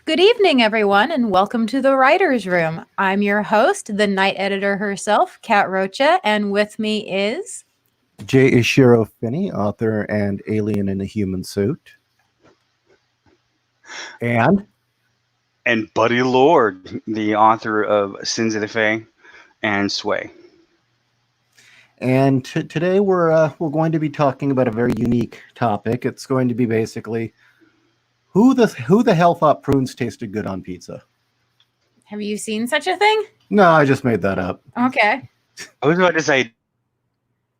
Good evening, everyone, and welcome to the Writer's Room. I'm your host, the night editor herself, Kat Rocha, and with me is... J.Ishiro, author and alien in a human suit. And Buddy Lord, the author of Sins of the Fae and Sway. And today we're going to be talking about a very unique topic. It's going to be basically who the hell thought prunes tasted good on pizza? Have you seen such a thing? No, I just made that up. Okay. I was about to say,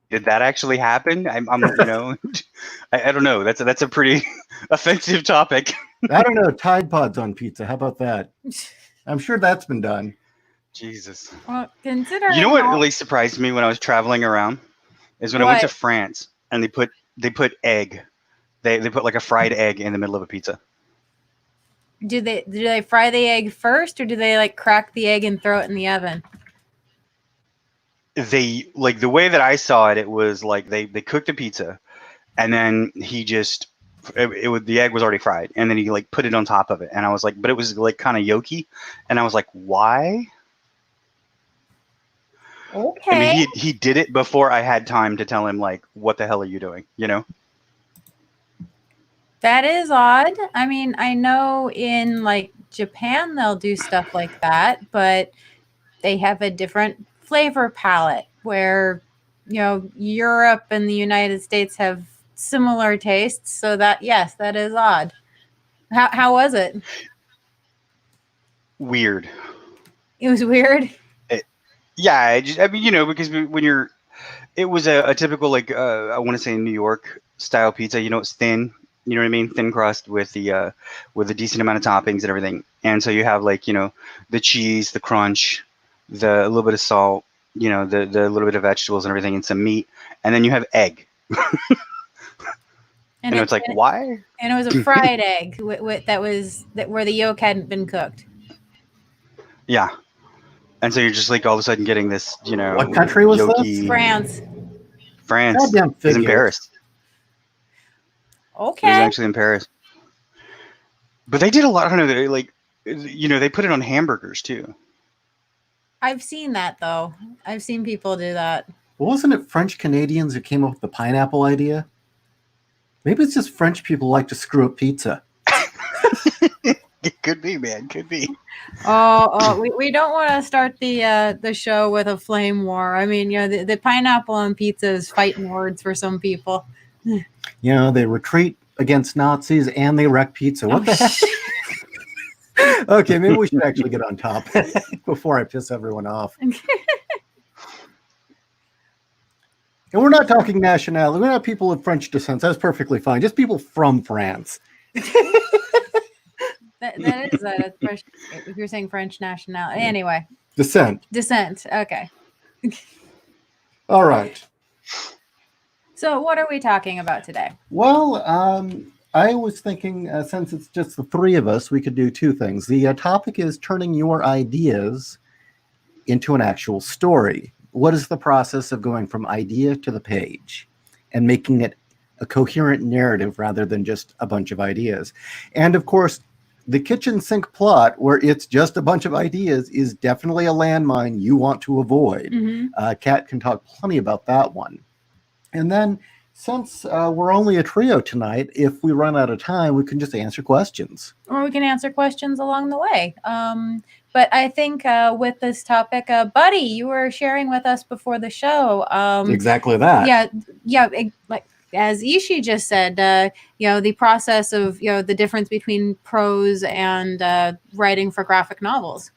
did that actually happen? I'm I don't know. That's a pretty offensive topic. I don't know. Tide Pods on pizza. How about that? I'm sure that's been done. Jesus. Well, considering You know what really surprised me when I was traveling around is when I went to France and they put egg. They put like a fried egg in the middle of a pizza. Do they fry the egg first, or do they like crack the egg and throw it in the oven? They, like, the way that I saw it, it was like they cooked the pizza, and then he just the egg was already fried, and then he like put it on top of it, and I was like, but it was like kind of yolky, and I was like, why? Okay. I mean, he did it before I had time to tell him, like, what the hell are you doing? You know? That is odd. I mean, I know in like Japan they'll do stuff like that, but they have a different flavor palette where, Europe and the United States have similar tastes. So that, yes, that is odd. How was it? Weird. It was weird. Yeah, I mean, because when it was a typical, like, I want to say New York style pizza. It's thin. You know what I mean? Thin crust with a decent amount of toppings and everything. And so you have, like, the cheese, the crunch, a little bit of salt, the little bit of vegetables and everything, and some meat, and then you have egg. And it's like, why? And it was a fried egg where the yolk hadn't been cooked. Yeah. And so you're just like all of a sudden getting this, What country was this? France. Goddamn It's in Paris. Okay. It was actually in Paris. But they did a lot. I don't know. They put it on hamburgers too. I've seen that, though. I've seen people do that. Well, wasn't it French Canadians who came up with the pineapple idea? Maybe it's just French people like to screw up pizza. It could be, man. Could be. We don't want to start the show with a flame war. I mean, the pineapple on pizza is fighting words for some people. They retreat against Nazis and they wreck pizza. What the heck? Okay, maybe we should actually get on top before I piss everyone off. And we're not talking nationality. We're not people of French descent. That's perfectly fine. Just people from France. That is if you're saying French nationality. Anyway. Descent. Okay. All right. So what are we talking about today? Well, I was thinking, since it's just the three of us, we could do two things. The topic is turning your ideas into an actual story. What is the process of going from idea to the page and making it a coherent narrative rather than just a bunch of ideas? And of course, the kitchen sink plot, where it's just a bunch of ideas, is definitely a landmine you want to avoid. Mm-hmm. Kat can talk plenty about that one. And then, since we're only a trio tonight, if we run out of time, we can just answer questions. Or we can answer questions along the way. But I think with this topic, Buddy, you were sharing with us before the show. Exactly that. Yeah. Like as Ishii just said, the process of the difference between prose and writing for graphic novels.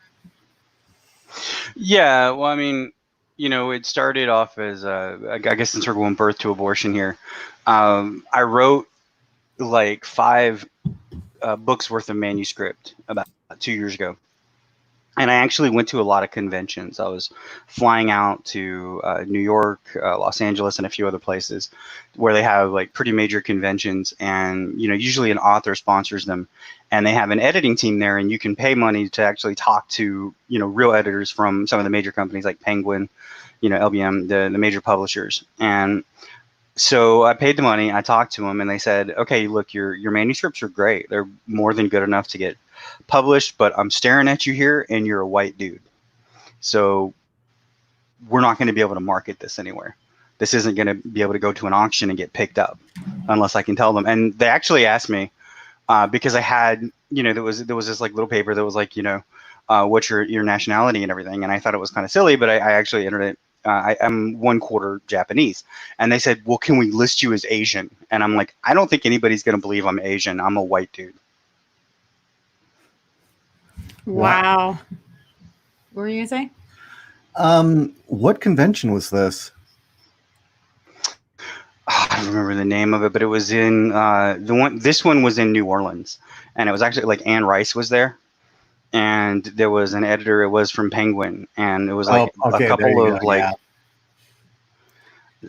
Yeah. Well, I mean, it started off as, I guess, since we're going birth to abortion here, I wrote like 5 books worth of manuscript about 2 years ago. And I actually went to a lot of conventions. I was flying out to New York, Los Angeles, and a few other places where they have like pretty major conventions. And, usually an author sponsors them. And they have an editing team there, and you can pay money to actually talk to, real editors from some of the major companies like Penguin, LBM, the major publishers. And so I paid the money. I talked to them, and they said, okay, look, your manuscripts are great. They're more than good enough to get published, but I'm staring at you here and you're a white dude. So we're not going to be able to market this anywhere. This isn't going to be able to go to an auction and get picked up unless I can tell them. And they actually asked me, because I had, there was this like little paper that was like, what's your nationality and everything. And I thought it was kind of silly, but I actually entered it. I'm 1/4 Japanese. And they said, well, can we list you as Asian? And I'm like, I don't think anybody's going to believe I'm Asian. I'm a white dude. Wow. What were you going to say? What convention was this? I don't remember the name of it, but it was in this one was in New Orleans, and it was actually like Anne Rice was there, and there was an editor. It was from Penguin, and it was like a couple of like.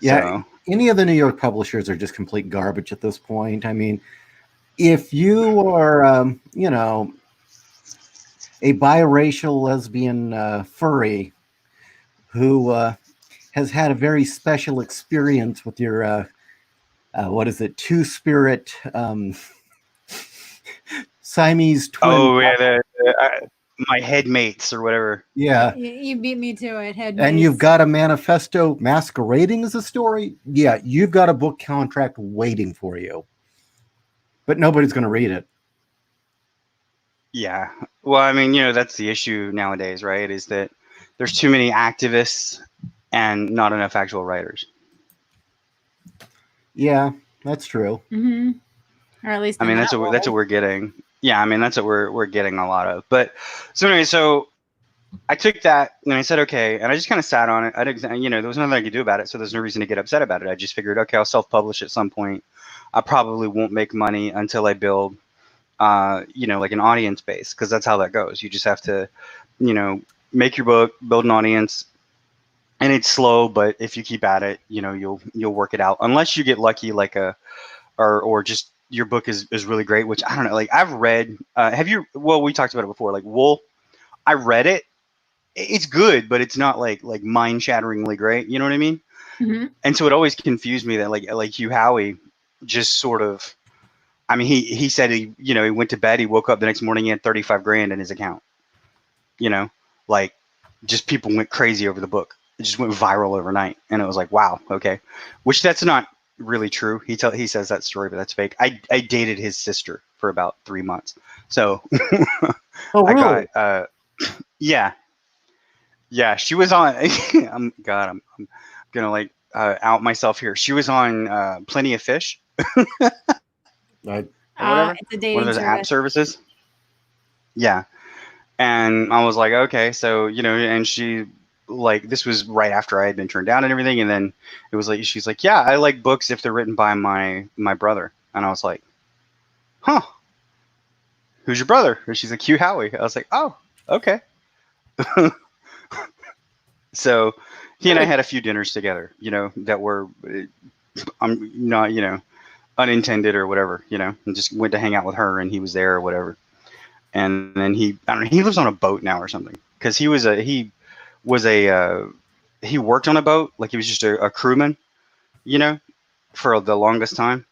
Yeah, any of the New York publishers are just complete garbage at this point. I mean, if you are, a biracial lesbian furry who has had a very special experience with your, two-spirit Siamese twin. Oh, yeah, my headmates or whatever. Yeah. You beat me to it, headmates. And you've got a manifesto masquerading as a story. Yeah, you've got a book contract waiting for you. But nobody's going to read it. Yeah. Well, I mean, that's the issue nowadays, right? Is that there's too many activists and not enough actual writers. Yeah, that's true. Mm-hmm. Or at least I mean, that's what we're getting. Yeah, I mean, that's what we're getting a lot of. But so anyway, so I took that and I said, okay, and I just kind of sat on it. I didn't, there was nothing I could do about it, so there's no reason to get upset about it. I just figured, okay, I'll self-publish at some point. I probably won't make money until I build, like an audience base, because that's how that goes. You just have to, make your book, build an audience, and it's slow, but if you keep at it, you'll work it out. Unless you get lucky, like or just your book is really great, which I don't know. Like I've read, we talked about it before, like Wool. I read it. It's good, but it's not like mind-shatteringly great. You know what I mean? Mm-hmm. And so it always confused me that like Hugh Howey just sort of, I mean, he said he went to bed, he woke up the next morning, he had 35 grand in his account. Like just people went crazy over the book. It just went viral overnight, and it was like, wow, okay. Which that's not really true. He says that story, but that's fake. I dated his sister for about 3 months, so oh, really? I got yeah. She was on. I'm gonna out myself here. She was on Plenty of Fish. Right. It's a dating one of those app services. Yeah, and I was like, okay, so and she. Like this was right after I had been turned down and everything, and then it was like she's like, yeah, I like books if they're written by my brother. And I was like, huh, who's your brother? And she's like, Hugh Howey. I was like, oh, okay. So he and I had a few dinners together, that were not unintended or whatever, and just went to hang out with her, and he was there or whatever. And then he lives on a boat now or something, because he worked on a boat, like he was just a crewman, for the longest time.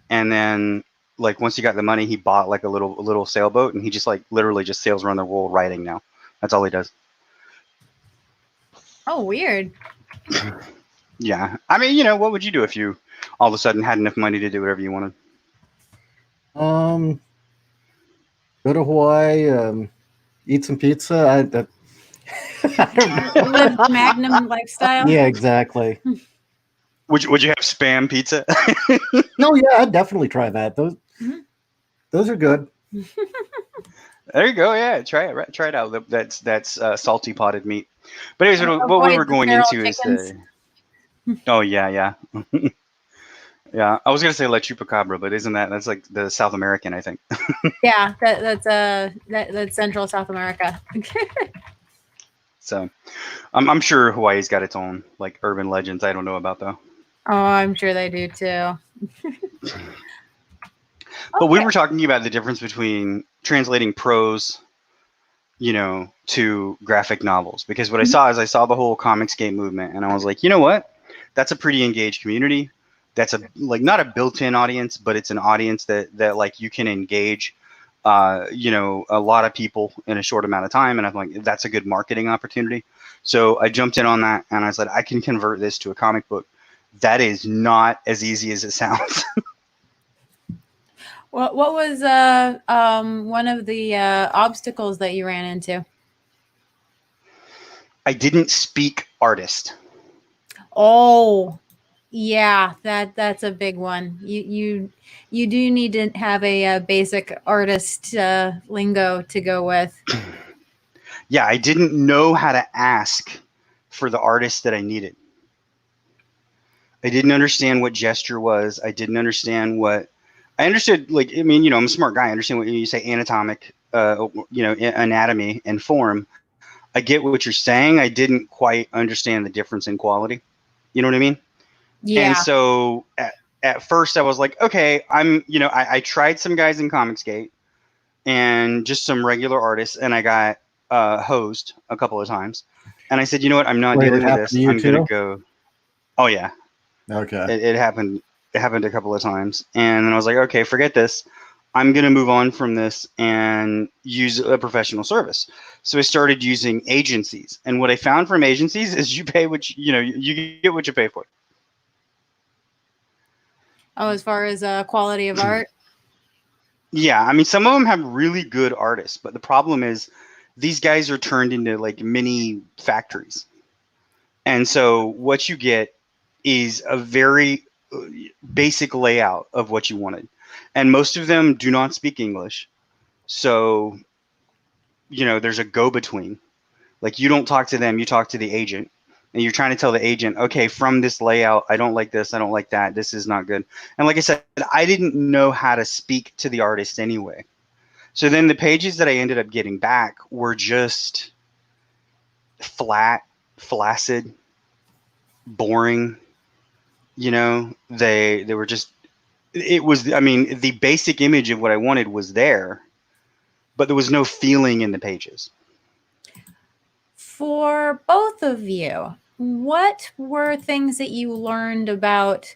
And then like once he got the money, he bought like a little sailboat, and he just like literally just sails around the world writing now. That's all he does. Oh, weird. Yeah. I mean, what would you do if you all of a sudden had enough money to do whatever you wanted? Go to Hawaii, eat some pizza. Live Magnum lifestyle. Yeah, exactly. Would you have Spam pizza? No, yeah, I'd definitely try that. Those are good. There you go. Yeah, try it out. That's salty potted meat. But anyways, what we were going into is oh yeah. Yeah, I was gonna say La Chupacabra, but that's like the South American, I think. Yeah, that's Central South America. So, I'm sure Hawaii's got its own like urban legends I don't know about though. Oh, I'm sure they do too. But we were talking about the difference between translating prose, to graphic novels, because what I saw the whole Comicsgate movement, and I was like, you know what? That's a pretty engaged community. That's not a built-in audience, but it's an audience that like you can engage you know, a lot of people in a short amount of time. And I'm like, that's a good marketing opportunity. So I jumped in on that and I said, I can convert this to a comic book. That is not as easy as it sounds. What was one of the obstacles that you ran into? I didn't speak artist. Oh, yeah, that's a big one. You do need to have a basic artist lingo to go with. Yeah, I didn't know how to ask for the artist that I needed. I didn't understand what gesture was. I didn't understand what I understood. Like, I mean, you know, I'm a smart guy. I understand what you say, anatomic, you know, anatomy and form. I get what you're saying. I didn't quite understand the difference in quality. You know what I mean? And Yeah. so at first I was like, okay, you know, I tried some guys in Comicsgate and just some regular artists, and I got hosed a couple of times. And I said, you know what? I'm not Wait, it dealing with happened this. to you I'm going to too? go. Oh, yeah. Okay. It happened. It happened a couple of times. And then I was like, okay, forget this. I'm going to move on from this and use a professional service. So I started using agencies. And what I found from agencies is you pay what you know, you get what you pay for. Oh, as far as quality of art? Yeah, I mean, some of them have really good artists, but the problem is these guys are turned into like mini factories. And so what you get is a very basic layout of what you wanted. And most of them do not speak English. So, you know, there's a go-between. Like, you don't talk to them, you talk to the agent. And you're trying to tell the agent, okay, from this layout, I don't like this, I don't like that, this is not good. And like I said, I didn't know how to speak to the artist anyway. So then the pages that I ended up getting back were just flat, flaccid, boring. You know, they were just, it was, I mean, the basic image of what I wanted was there, but there was no feeling in the pages. For both of you, what were things that you learned about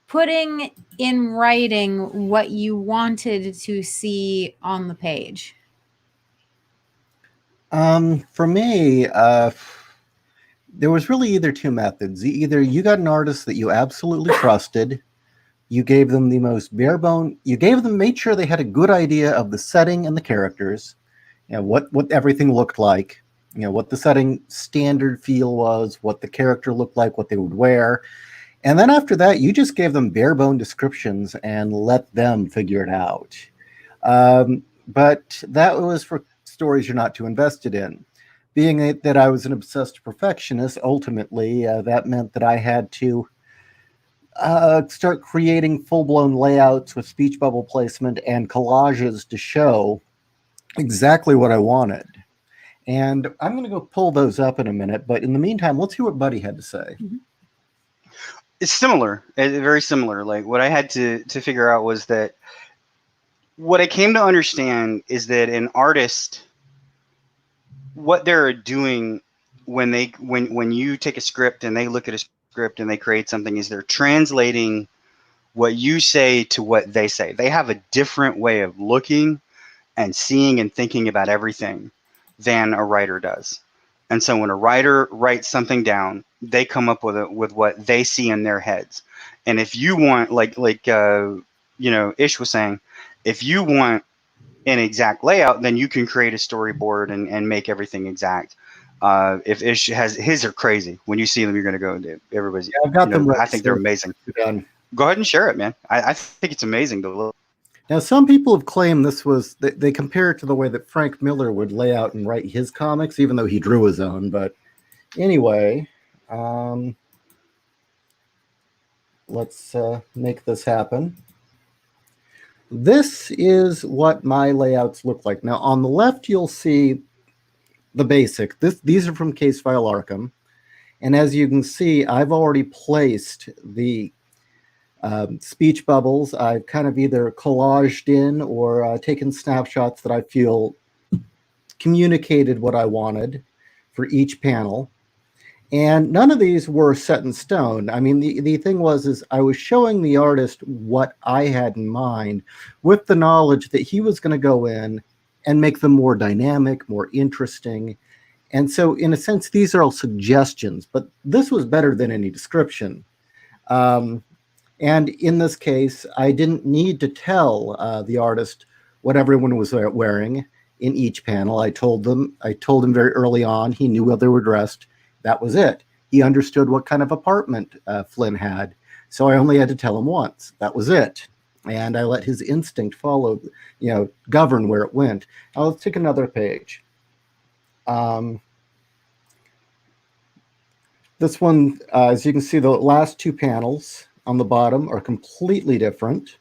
putting in writing what you wanted to see on the page? For me, there was really either two methods. Either you got an artist that you absolutely trusted, you gave them the most bare bone, you gave them, made sure they had a good idea of the setting and the characters, you know, what everything looked like, you know, what the setting standard feel was, what the character looked like, what they would wear. And then after that, you just gave them bare bone descriptions and let them figure it out. But that was for stories you're not too invested in. Being that I was an obsessed perfectionist, ultimately, that meant that I had to start creating full-blown layouts with speech bubble placement and collages to show exactly what I wanted. And I'm going to go pull those up in a minute, but in the meantime, let's hear what Buddy had to say. It's similar, very similar. Like, what I had to figure out was that what I came to understand is that an artist, what they're doing when you take a script and they look at a script and they create something, is they're translating what you say to what they say. They have a different way of looking and seeing and thinking about everything than a writer does. And so when a writer writes something down, they come up with what they see in their heads. And if you want, like you know, Ish was saying, if you want an exact layout, then you can create a storyboard and make everything exact. If Ish has, his are crazy. When you see them, you're going to go, everybody's, Yeah, I've got them right. I think they're amazing. Done. Go ahead and share it, man. I think it's amazing to look. Now, some people have claimed this was, they compare it to the way that Frank Miller would lay out and write his comics, even though he drew his own. But anyway, let's make this happen. This is what my layouts look like. Now, on the left, you'll see the basic. These are from Case File Arkham. And as you can see, I've already placed the speech bubbles. I've kind of either collaged in or taken snapshots that I feel communicated what I wanted for each panel. And none of these were set in stone. I mean, the thing was, is I was showing the artist what I had in mind with the knowledge that he was going to go in and make them more dynamic, more interesting. And so in a sense, these are all suggestions, but this was better than any description. And in this case, I didn't need to tell the artist what everyone was wearing in each panel. I told him very early on. He knew how they were dressed. That was it. He understood what kind of apartment Flynn had. So I only had to tell him once. That was it. And I let his instinct follow, govern where it went. Now let's take another page. This one, as you can see, the last two panels on the bottom are completely different.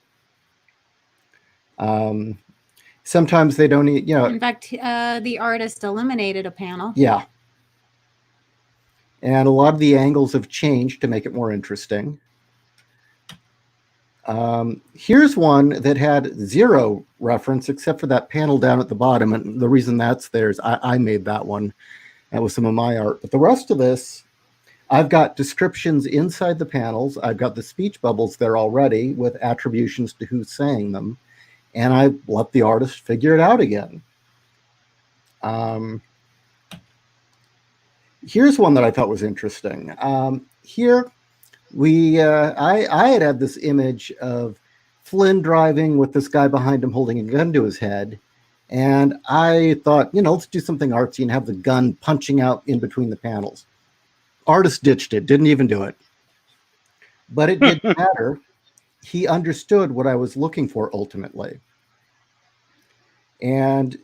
Sometimes they don't, In fact, the artist eliminated a panel. Yeah. And a lot of the angles have changed to make it more interesting. Here's one that had zero reference except for that panel down at the bottom. And the reason that's there is I made that one. That was some of my art. But the rest of this, I've got descriptions inside the panels. I've got the speech bubbles there already with attributions to who's saying them. And I let the artist figure it out again. Here's one that I thought was interesting. Here, I had this image of Flynn driving with this guy behind him holding a gun to his head. And I thought, let's do something artsy and have the gun punching out in between the panels. Artist ditched it, didn't even do it. But it didn't matter. He understood what I was looking for ultimately. And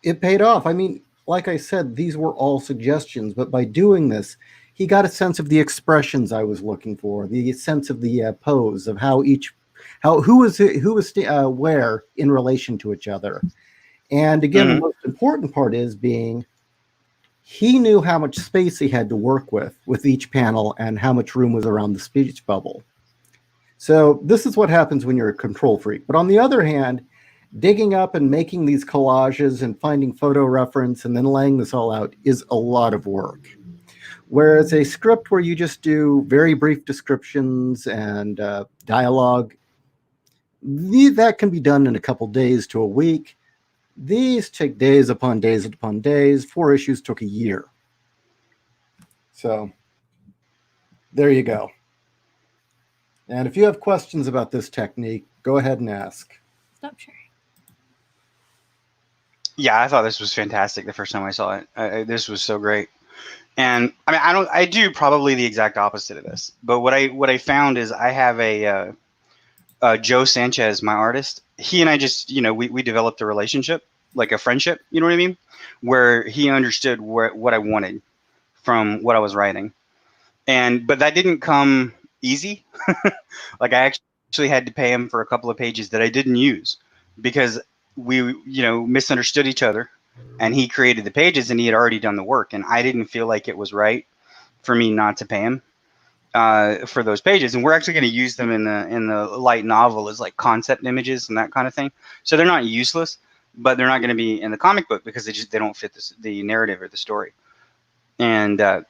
it paid off. I mean, like I said, these were all suggestions, but by doing this, he got a sense of the expressions I was looking for, the sense of the pose of who was where in relation to each other. And again, the most important part is he knew how much space he had to work with each panel and how much room was around the speech bubble. So this is what happens when you're a control freak. But on the other hand, digging up and making these collages and finding photo reference and then laying this all out is a lot of work. Whereas a script where you just do very brief descriptions and dialogue, that can be done in a couple days to a week. These take days upon days upon days. 4 issues took a year. So there you go. And if you have questions about this technique, go ahead and ask. Stop sharing. Yeah, I thought this was fantastic the first time I saw it. This was so great. And I mean, I do probably the exact opposite of this. But what I found is I have a Joe Sanchez, my artist. He and I just, we developed a relationship, like a friendship, you know what I mean? Where he understood what I wanted from what I was writing. But that didn't come easy. Like I actually had to pay him for a couple of pages that I didn't use because we, misunderstood each other, and he created the pages and he had already done the work. And I didn't feel like it was right for me not to pay him for those pages. And we're actually going to use them in the light novel as like concept images and that kind of thing. So they're not useless, but they're not going to be in the comic book because they don't fit the narrative or the story. And I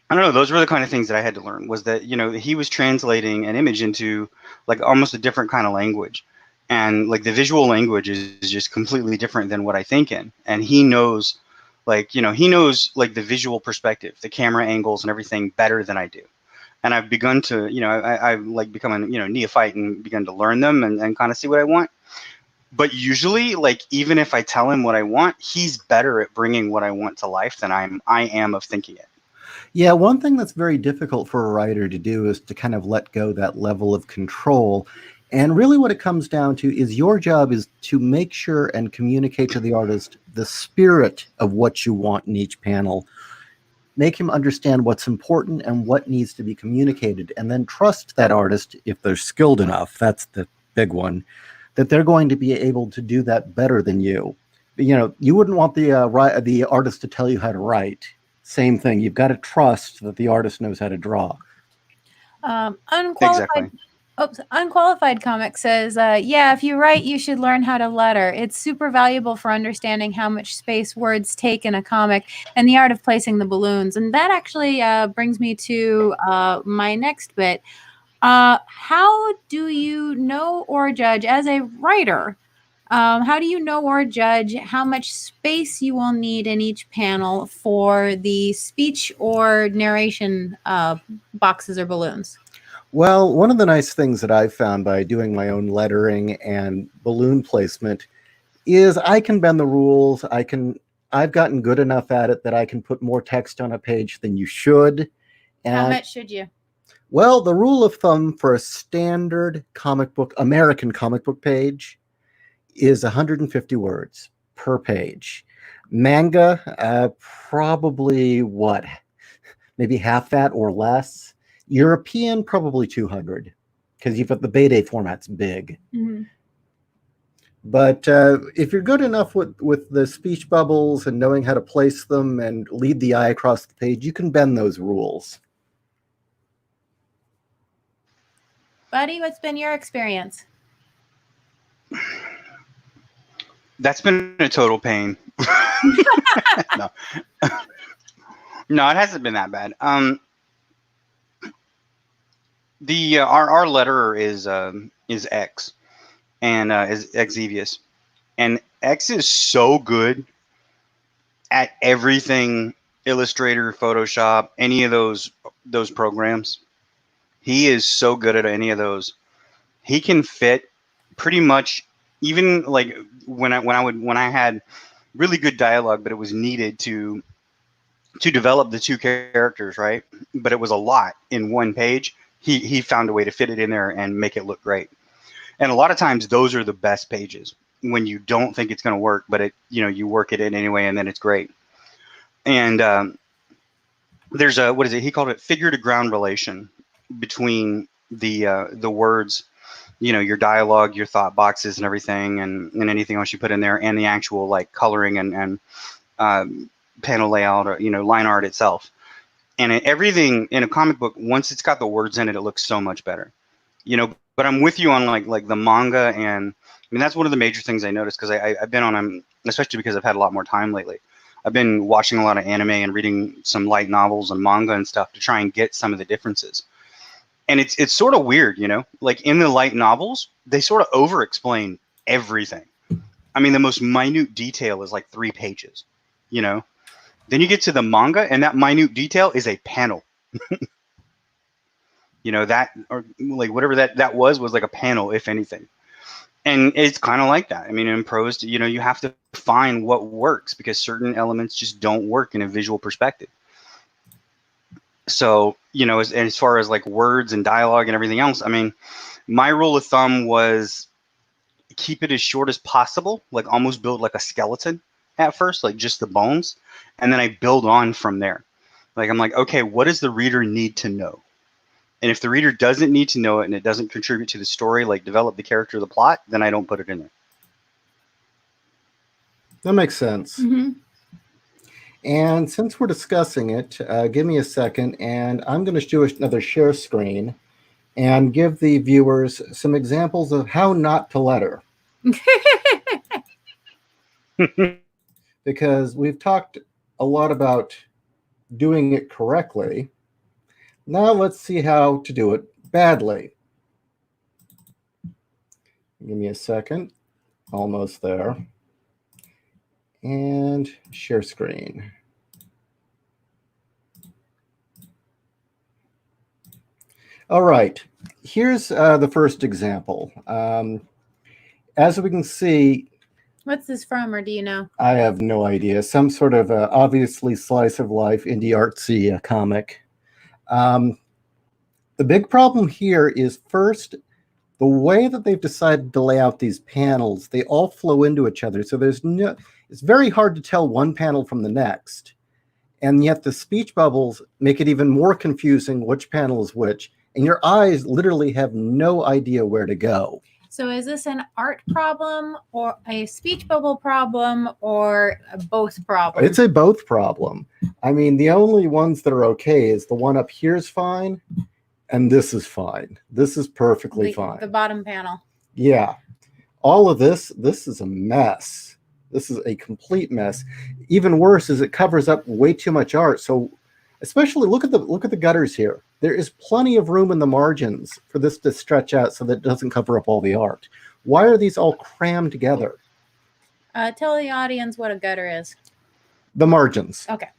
don't know, those were the kind of things that I had to learn, was that, he was translating an image into like almost a different kind of language. And like the visual language is just completely different than what I think in. And he knows like the visual perspective, the camera angles and everything better than I do. And I've begun to, I've like become a, neophyte and begun to learn them and kind of see what I want. But usually, like, even if I tell him what I want, he's better at bringing what I want to life than I am of thinking it. Yeah, one thing that's very difficult for a writer to do is to kind of let go that level of control. And really what it comes down to is your job is to make sure and communicate to the artist the spirit of what you want in each panel. Make him understand what's important and what needs to be communicated, and then trust that artist, if they're skilled enough, that's the big one, that they're going to be able to do that better than you. You wouldn't want the artist to tell you how to write. Same thing. You've got to trust that the artist knows how to draw. Unqualified. Exactly. Oops, Unqualified Comic says, yeah, if you write, you should learn how to letter. It's super valuable for understanding how much space words take in a comic and the art of placing the balloons. And that actually brings me to my next bit. How do you know or judge as a writer? How do you know or judge how much space you will need in each panel for the speech or narration boxes or balloons? Well, one of the nice things that I've found by doing my own lettering and balloon placement is I can bend the rules. I've gotten good enough at it that I can put more text on a page than you should. And, How much should you? well, the rule of thumb for a standard American comic book page is 150 words per page. Manga, probably what? Maybe half that or less. European, probably 200, because you've got the Beta format's big. Mm-hmm. But if you're good enough with the speech bubbles and knowing how to place them and lead the eye across the page, you can bend those rules. Buddy, what's been your experience? That's been a total pain. No. No, it hasn't been that bad. Our letterer is X, and is Xevious, and X is so good at everything Illustrator, Photoshop, any of those programs. He is so good at any of those. He can fit pretty much, even like when I had really good dialogue, but it was needed to develop the two characters, right? But it was a lot in one page. He found a way to fit it in there and make it look great. And a lot of times those are the best pages when you don't think it's going to work, but you work it in anyway, and then it's great. And there's a, what is it? He called it figure to ground relation between the words, your dialogue, your thought boxes and everything, and anything else you put in there, and the actual like coloring and panel layout or line art itself. And everything in a comic book, once it's got the words in it, it looks so much better. But I'm with you on like the manga, and I mean that's one of the major things I noticed, because I've been on especially because I've had a lot more time lately. I've been watching a lot of anime and reading some light novels and manga and stuff to try and get some of the differences. And it's sort of weird, like in the light novels, they sort of over explain everything. I mean, the most minute detail is like 3 pages, Then you get to the manga, and that minute detail is a panel. That, or like whatever that was like a panel, if anything. And it's kind of like that. I mean, in prose, you have to find what works, because certain elements just don't work in a visual perspective. So, as far as like words and dialogue and everything else, I mean, my rule of thumb was keep it as short as possible, like almost build like a skeleton at first, like just the bones. And then I build on from there. Like, I'm like, okay, what does the reader need to know? And if the reader doesn't need to know it and it doesn't contribute to the story, like develop the character, the plot, then I don't put it in there. That makes sense. Mm-hmm. And since we're discussing it, give me a second, and I'm going to do another share screen and give the viewers some examples of how not to letter. Because we've talked a lot about doing it correctly. Now let's see how to do it badly. Give me a second. Almost there. And share screen. All right, here's the first example. As we can see, What's this from, or do you know? I have no idea. Some sort of obviously slice of life, indie artsy comic. The big problem here is, first, the way that they've decided to lay out these panels, they all flow into each other. So it's very hard to tell one panel from the next. And yet the speech bubbles make it even more confusing which panel is which. And your eyes literally have no idea where to go. So is this an art problem or a speech bubble problem or a both problem? It's a both problem. I mean, the only ones that are okay is the one up here is fine. And this is fine. This is perfectly fine. The bottom panel. Yeah. All of this is a mess. This is a complete mess. Even worse is it covers up way too much art. So especially look at the gutters here. There is plenty of room in the margins for this to stretch out so that it doesn't cover up all the art. Why are these all crammed together? Tell the audience what a gutter is. The margins. Okay.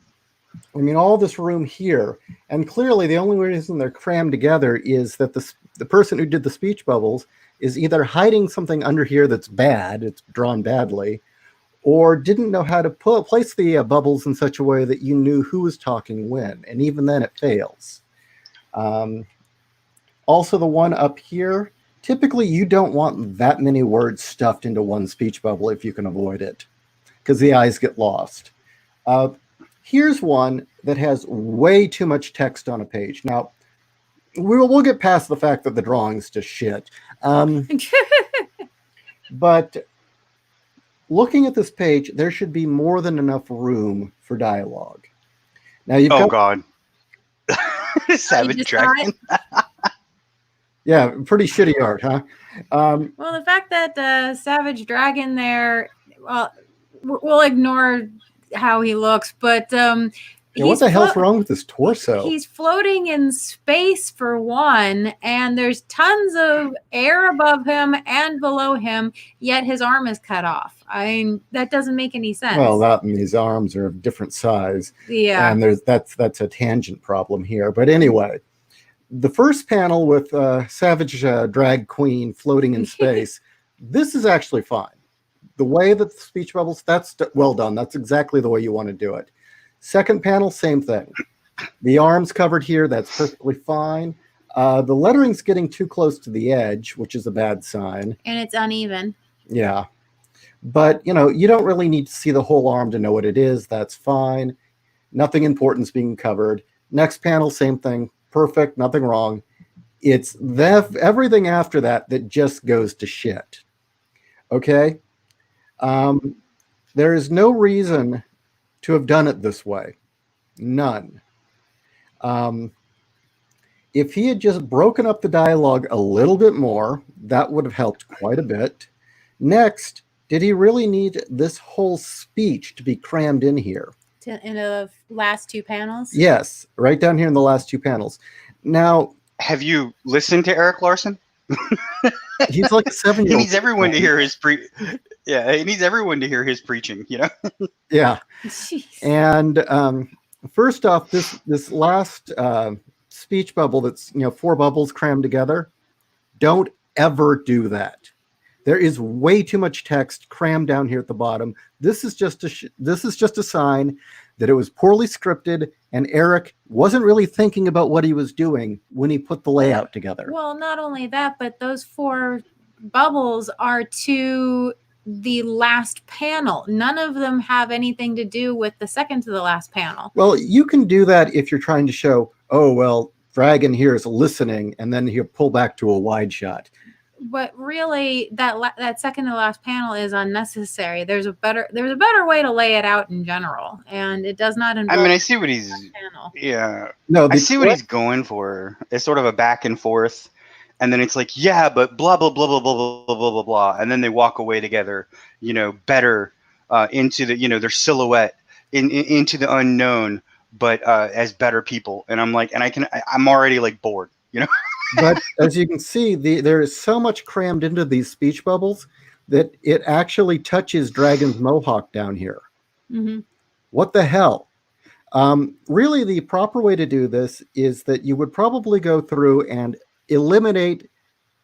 I mean, all this room here, and clearly the only reason they're crammed together is that the person who did the speech bubbles is either hiding something under here that's bad, it's drawn badly, or didn't know how to place the bubbles in such a way that you knew who was talking when, and even then it fails. Also, the one up here, typically you don't want that many words stuffed into one speech bubble if you can avoid it, because the eyes get lost. Here's one that has way too much text on a page. Now, we'll get past the fact that the drawing's just shit. But looking at this page, there should be more than enough room for dialogue. Now you've got, God. Savage Dragon. Yeah, pretty shitty art, huh? Well, the fact that Savage Dragon there, well, we'll ignore how he looks, but what the hell's wrong with his torso? He's floating in space for one, and there's tons of air above him and below him, yet his arm is cut off. I mean, that doesn't make any sense. Well, that and these arms are of different size. Yeah. And that's a tangent problem here. But anyway, the first panel with Savage Drag Queen floating in space, this is actually fine. The way that the speech bubbles, that's well done. That's exactly the way you want to do it. Second panel, same thing. The arms covered here, that's perfectly fine. The lettering's getting too close to the edge, which is a bad sign. And it's uneven. Yeah. But, you know, you don't really need to see the whole arm to know what it is. That's fine. Nothing important's being covered. Next panel, same thing. Perfect, nothing wrong. It's everything after that that just goes to shit. Okay? There is no reason to have done it this way. None. If he had just broken up the dialogue a little bit more, that would have helped quite a bit. Next, did he really need this whole speech to be crammed in here? In the last two panels? Yes, right down here in the last two panels. Now, have you listened to Eric Larson? He's like a 7-year-old. He needs everyone to hear his he needs everyone to hear his preaching, you know? Yeah. Jeez. And first off, this last speech bubble that's, 4 bubbles crammed together, don't ever do that. There is way too much text crammed down here at the bottom. This is just a sign that it was poorly scripted and Eric wasn't really thinking about what he was doing when he put the layout together. Well, not only that, but those 4 bubbles are to the last panel. None of them have anything to do with the second to the last panel. Well, you can do that if you're trying to show, oh, well, Dragon here is listening, and then he'll pull back to a wide shot. But really, that second to last panel is unnecessary. There's a better way to lay it out in general, and it does not involve. I mean, I see what he's. Panel. Yeah. No, I see what he's going for. It's sort of a back and forth, and then it's like, yeah, but blah blah blah blah blah blah blah blah blah, and then they walk away together, better into the their silhouette into the unknown, but as better people. And I'm like, I'm already like bored, But as you can see, there is so much crammed into these speech bubbles that it actually touches Dragon's mohawk down here. Mm-hmm. What the hell? Really, the proper way to do this is that you would probably go through and eliminate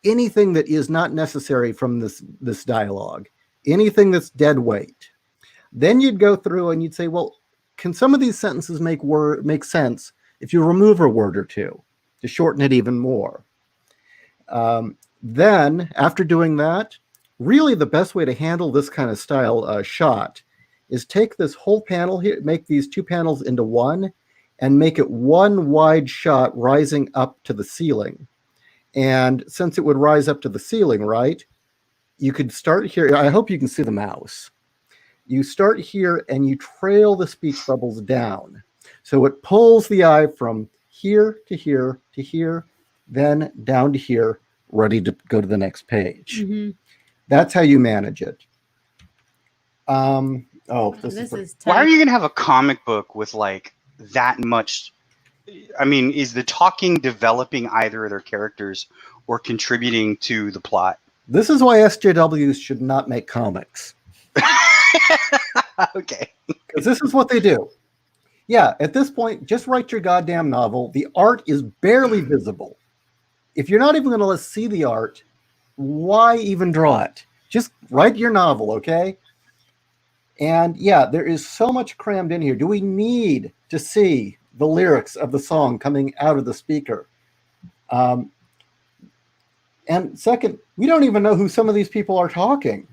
anything that is not necessary from this dialogue, anything that's dead weight. Then you'd go through and you'd say, well, can some of these sentences make sense if you remove a word or two to shorten it even more? Then, after doing that, really the best way to handle this kind of style shot is take this whole panel here, make these 2 panels into one, and make it one wide shot rising up to the ceiling. And since it would rise up to the ceiling, right, you could start here. I hope you can see the mouse. You start here and you trail the speech bubbles down. So it pulls the eye from here to here to here, then down to here, ready to go to the next page. Mm-hmm. That's how you manage it. This is Why are tight. you gonna have a comic book with like that much? I mean, is the talking developing either of their characters or contributing to the plot? This is why SJWs should not make comics. Okay. Because this is what they do. Yeah, at this point, just write your goddamn novel. The art is barely visible. If you're not even going to let us see the art, why even draw it? Just write your novel, okay? And yeah, there is so much crammed in here. Do we need to see the lyrics of the song coming out of the speaker? And second, we don't even know who some of these people are talking.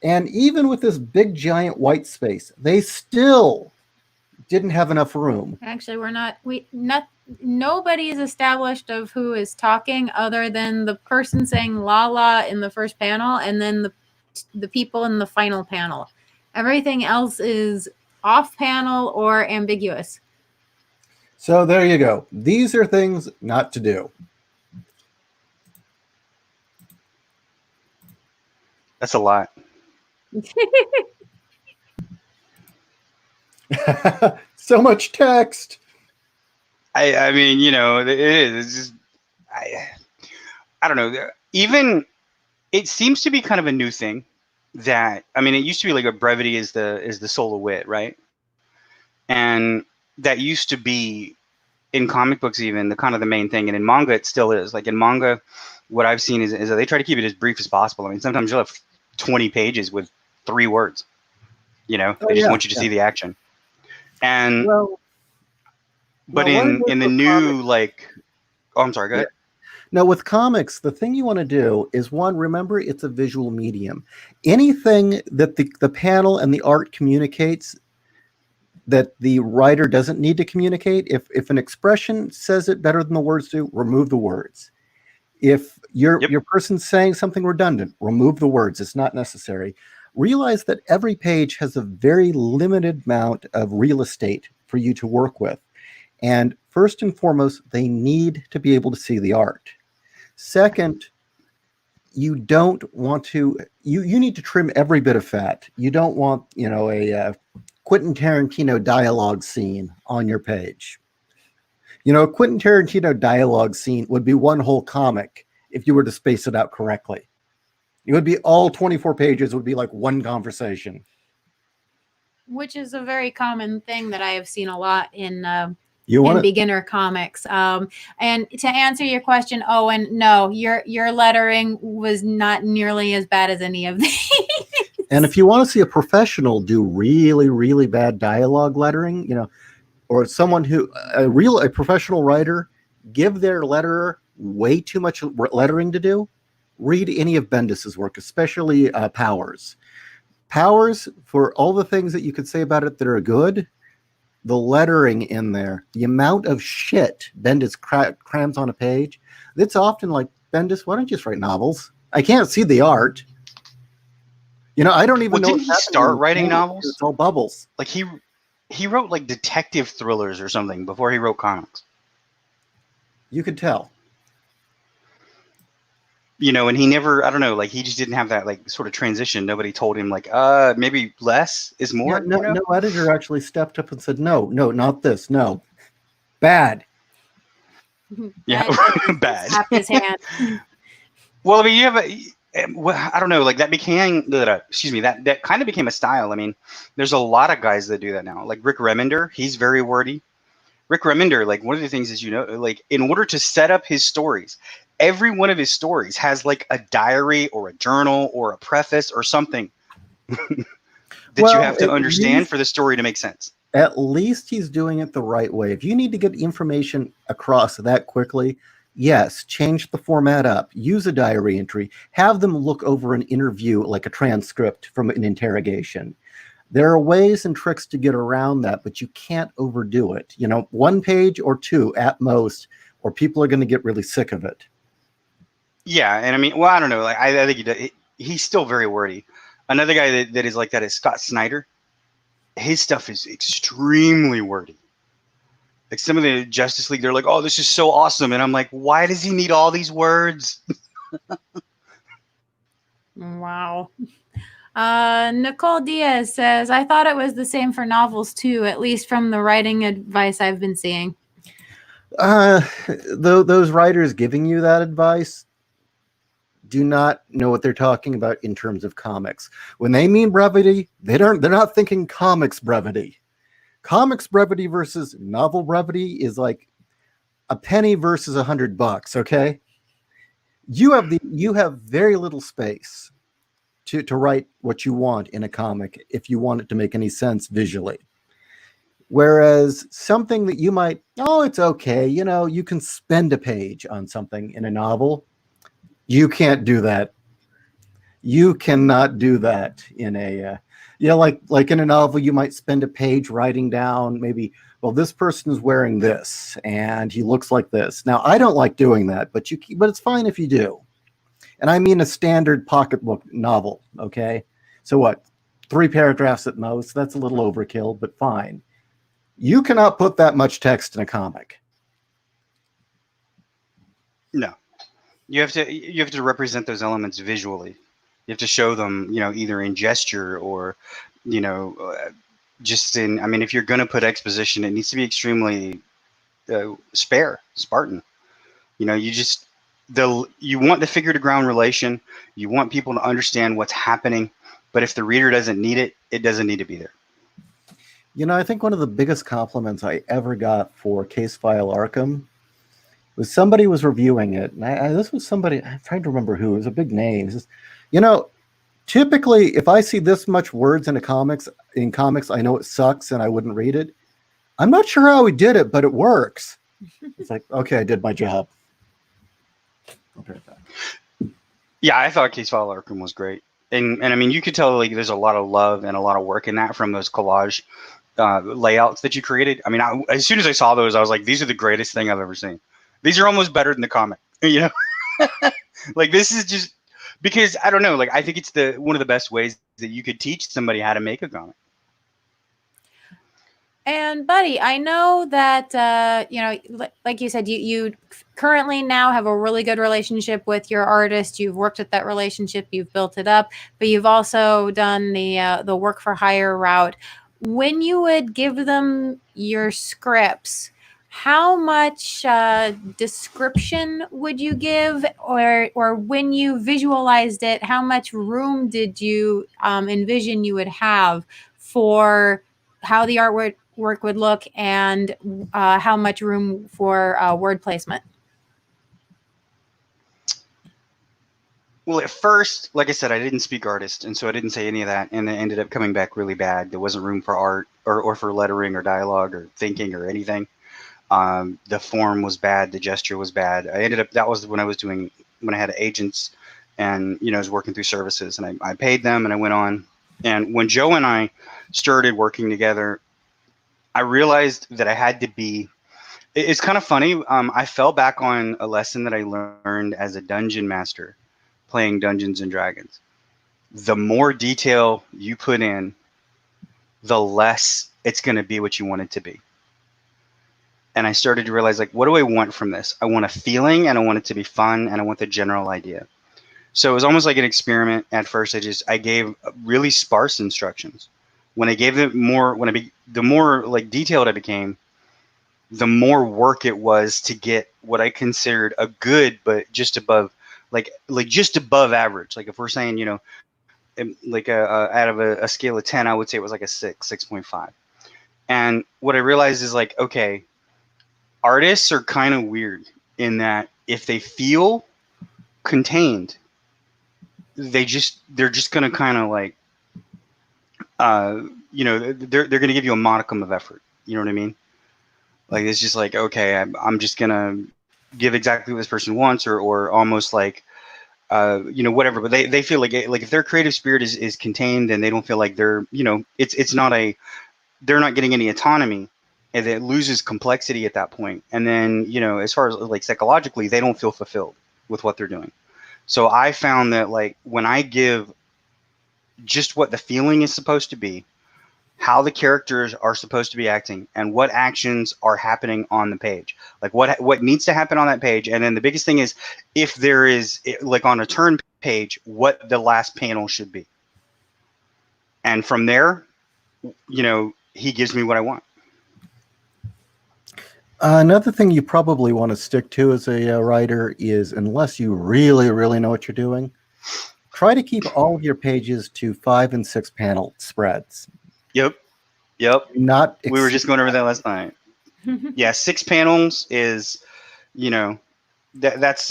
And even with this big giant white space, they still didn't have enough room. Actually, nobody is established of who is talking other than the person saying la la in the first panel and then the people in the final panel. Everything else is off panel or ambiguous. So there you go. These are things not to do. That's a lot. So much text. I mean, you know, it is. It's just, I don't know. Even it seems to be kind of a new thing. That, I mean, it used to be like a brevity is the soul of wit, right? And that used to be in comic books even the kind of the main thing, and in manga it still is. Like in manga, what I've seen is that they try to keep it as brief as possible. I mean, sometimes you'll have 20 pages with 3 words. You know, they just want you to see the action. And but in the new like, oh, I'm sorry, go ahead. Now, with comics, the thing you want to do is, one, remember it's a visual medium. Anything that the panel and the art communicates that the writer doesn't need to communicate, if an expression says it better than the words do, remove the words. If your person's saying something redundant, remove the words. It's not necessary. Realize that every page has a very limited amount of real estate for you to work with. And first and foremost, they need to be able to see the art. Second, you don't want to, you need to trim every bit of fat. You don't want, you know, a Quentin Tarantino dialogue scene on your page. You know, a Quentin Tarantino dialogue scene would be one whole comic if you were to space it out correctly. It would be all 24 pages would be like one conversation. Which is a very common thing that I have seen a lot in beginner comics. And to answer your question, Owen, no, your lettering was not nearly as bad as any of these. And if you want to see a professional do really, really bad dialogue lettering, you know, or someone who a professional writer, give their letterer way too much lettering to do, read any of Bendis's work, especially Powers. Powers, for all the things that you could say about it that are good, the lettering in there, the amount of shit Bendis crams on a page, it's often like, Bendis, why don't you just write novels? I can't see the art. You know, I don't even know. Didn't he start writing novels? It's all bubbles. Like he wrote like detective thrillers or something before he wrote comics. You could tell. You know, and he never, I don't know, like he just didn't have that like sort of transition. Nobody told him like, maybe less is more. No, no editor actually stepped up and said, no, not this, no. Bad. Yeah, bad. Slapped his hand. Well, I mean, you have I don't know, like that became, that kind of became a style. I mean, there's a lot of guys that do that now. Like Rick Remender, he's very wordy. Rick Remender, like one of the things is, you know, like in order to set up his stories, every one of his stories has like a diary or a journal or a preface or something that you have to understand for the story to make sense. At least he's doing it the right way. If you need to get information across that quickly, yes, change the format up, use a diary entry, have them look over an interview like a transcript from an interrogation. There are ways and tricks to get around that, but you can't overdo it. You know, 1 page or 2 at most, or people are going to get really sick of it. Yeah, and I mean, well, I don't know. Like, I think he's still very wordy. Another guy that is like that is Scott Snyder. His stuff is extremely wordy. Like some of the Justice League, they're like, "Oh, this is so awesome," and I'm like, "Why does he need all these words?" Wow. Nicole Diaz says, I thought it was the same for novels too, at least from the writing advice I've been seeing. Those writers giving you that advice do not know what they're talking about in terms of comics. When they mean brevity, they're not thinking comics brevity. Comics brevity versus novel brevity is like a penny versus $100. Okay, you have very little space to write what you want in a comic if you want it to make any sense visually. Whereas something that you might, oh, it's okay, you can spend a page on something in a novel. You can't do that. You cannot do that in a, like in a novel, you might spend a page writing down maybe, well, this person is wearing this and he looks like this. Now, I don't like doing that, but it's fine if you do. And I mean a standard pocketbook novel, okay? So what, 3 paragraphs at most? That's a little overkill, but fine. You cannot put that much text in a comic. No, you have to represent those elements visually. You have to show them, either in gesture or, just in. I mean, if you're going to put exposition, it needs to be extremely Spartan. You want the figure to ground relation. You want people to understand what's happening, but if the reader doesn't need it, it doesn't need to be there. I think one of the biggest compliments I ever got for Case File Arkham was somebody was reviewing it, and this was somebody, I'm trying to remember who. It was a big name. He says, typically if I see this much words in comics, I know it sucks and I wouldn't read it. I'm not sure how he did it, but it works. It's like, okay, I did my job. Yeah, I thought Case File Arkham was great. And I mean, you could tell like there's a lot of love and a lot of work in that from those collage layouts that you created. I mean, as soon as I saw those, I was like, these are the greatest thing I've ever seen. These are almost better than the comic, like this is just because I don't know, like I think it's one of the best ways that you could teach somebody how to make a comic. And Buddy, I know that, like you said, you currently now have a really good relationship with your artist. You've worked at that relationship, you've built it up, but you've also done the work for hire route. When you would give them your scripts, how much description would you give, or when you visualized it, how much room did you envision you would have for how the artwork would look, and how much room for word placement? Well, at first, like I said, I didn't speak artist, and so I didn't say any of that, and it ended up coming back really bad. There wasn't room for art or for lettering or dialogue or thinking or anything. The form was bad. The gesture was bad. That was when I had agents and, I was working through services, and I paid them and I went on. And when Joe and I started working together, I realized that I had to be, it's kind of funny. I fell back on a lesson that I learned as a dungeon master playing Dungeons and Dragons. The more detail you put in, the less it's going to be what you want it to be. And I started to realize, like, what do I want from this? I want a feeling, and I want it to be fun, and I want the general idea. So it was almost like an experiment. At first, I gave really sparse instructions. When I gave them more, the more like detailed I became, the more work it was to get what I considered a good, but just above, like just above average. Like if we're saying, like out of a scale of 10, I would say it was like a 6.5. And what I realized is like, okay, artists are kind of weird in that if they feel contained, they're just going to kind of like, they're going to give you a modicum of effort. You know what I mean? Like, it's just like, okay, I'm just going to give exactly what this person wants, or almost like, whatever. But they feel like if their creative spirit is contained, and they don't feel like they're, they're not getting any autonomy, and it loses complexity at that point. And then, as far as like psychologically, they don't feel fulfilled with what they're doing. So I found that like when I give just what the feeling is supposed to be, how the characters are supposed to be acting and what actions are happening on the page, like what needs to happen on that page. And then the biggest thing is, if there is, like on a turn page, what the last panel should be. And from there, he gives me what I want. Another thing you probably want to stick to as a writer is, unless you really, really know what you're doing, try to keep all of your pages to 5 and 6 panel spreads. Yep. Not we were just going over that last night. Yeah, 6 panels is, that's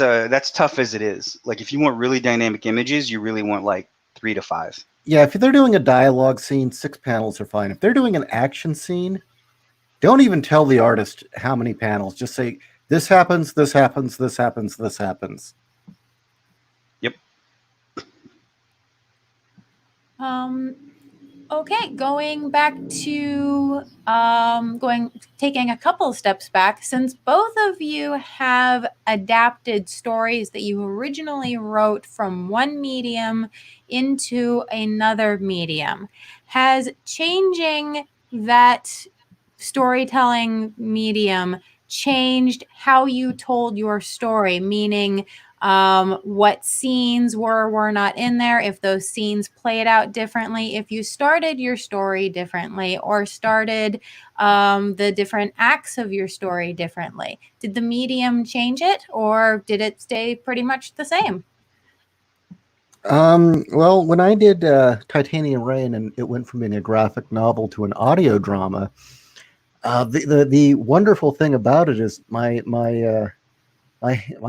tough as it is. Like, if you want really dynamic images, you really want like 3 to 5. Yeah, if they're doing a dialogue scene, 6 panels are fine. If they're doing an action scene, don't even tell the artist how many panels. Just say, this happens, this happens, this happens, this happens. Yep. Okay, going back to taking a couple steps back, since both of you have adapted stories that you originally wrote from one medium into another medium, has changing that storytelling medium changed how you told your story? Meaning, what scenes were or were not in there, if those scenes played out differently, if you started your story differently or started the different acts of your story differently. Did the medium change it, or did it stay pretty much the same? Well, when I did Titanium Rain, and it went from being a graphic novel to an audio drama, the wonderful thing about it is my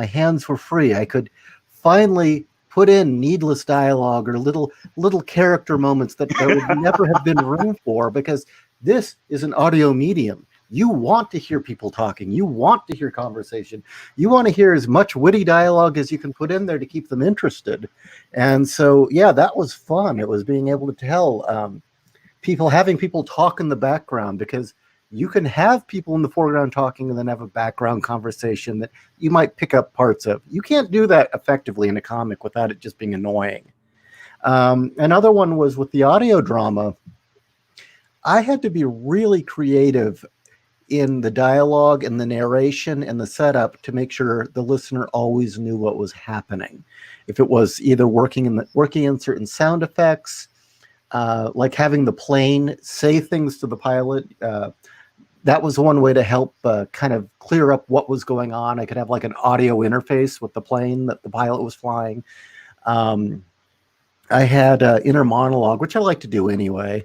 hands were free. I could finally put in needless dialogue or little character moments that there would never have been room for, because this is an audio medium. You want to hear people talking. You want to hear conversation. You want to hear as much witty dialogue as you can put in there to keep them interested. And so, yeah, that was fun. It was being able to tell having people talk in the background, because you can have people in the foreground talking and then have a background conversation that you might pick up parts of. You can't do that effectively in a comic without it just being annoying. Another one was with the audio drama. I had to be really creative in the dialogue and the narration and the setup to make sure the listener always knew what was happening. If it was either working in certain sound effects, like having the plane say things to the pilot, that was one way to help kind of clear up what was going on. I could have like an audio interface with the plane that the pilot was flying. I had inner monologue, which I like to do anyway.